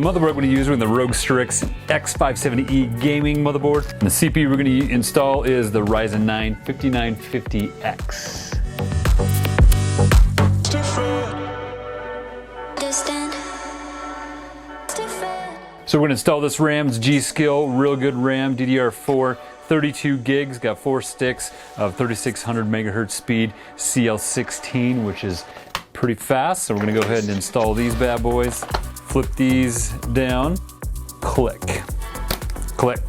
motherboard we're going to use, we're in the ROG Strix X570E gaming motherboard. And the CPU we're going to install is the Ryzen 9 5950X. So we're going to install this RAM. It's G.Skill, real good RAM, DDR4, 32 gigs, got 4 sticks of 3600 megahertz speed, CL16, which is pretty fast. So we're going to go ahead and install these bad boys. Flip these down, click, click,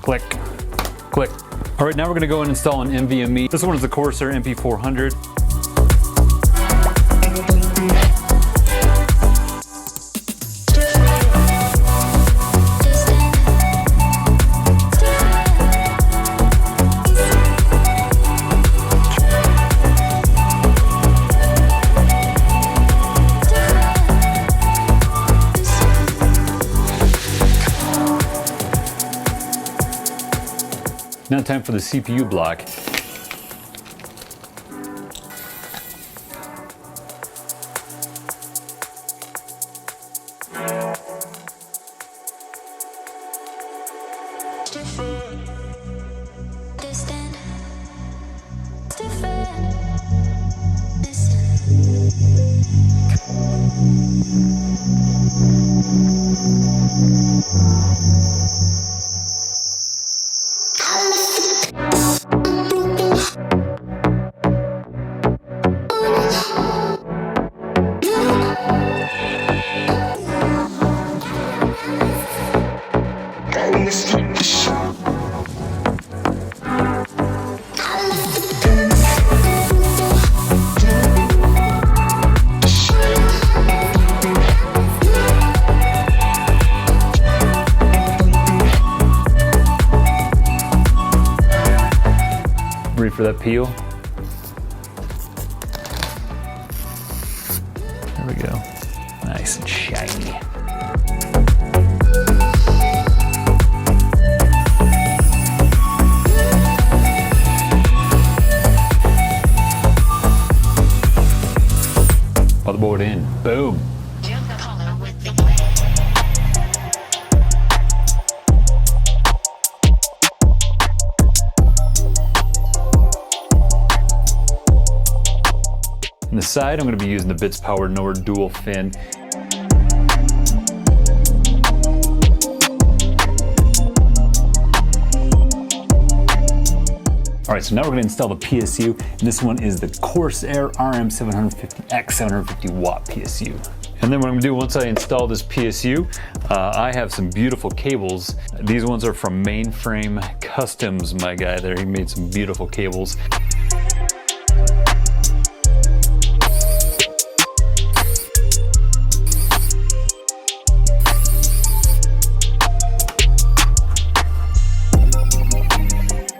click, click. All right, now we're going to go and install an NVMe. This one is the Corsair MP400. Now time for the CPU block. Ready for that peel? There we go. Nice and shiny. Motherboard in. Boom. On the side, I'm going to be using the Bitspower Njord dual fin. All right, so now we're going to install the PSU, and this one is the Corsair RM750X 750 watt PSU. And then what I'm going to do once I install this PSU, I have some beautiful cables. These ones are from Mainframe Customs, my guy there. He made some beautiful cables.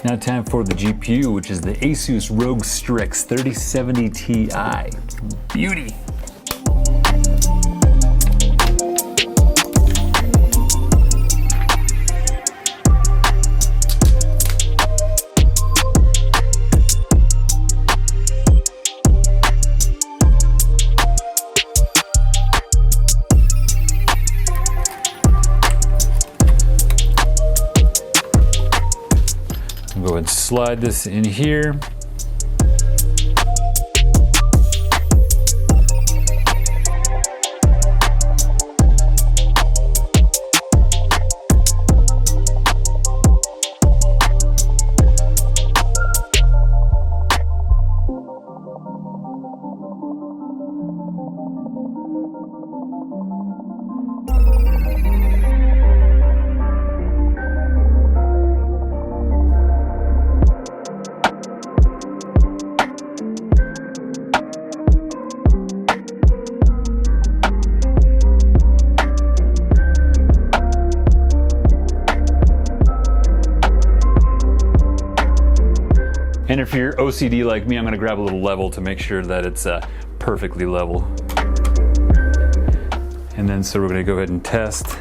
Now time for the GPU, which is the ASUS ROG Strix 3070 Ti. Beauty! Go ahead and slide this in here. And if you're OCD like me, I'm going to grab a little level to make sure that it's perfectly level. And then so we're going to go ahead and test.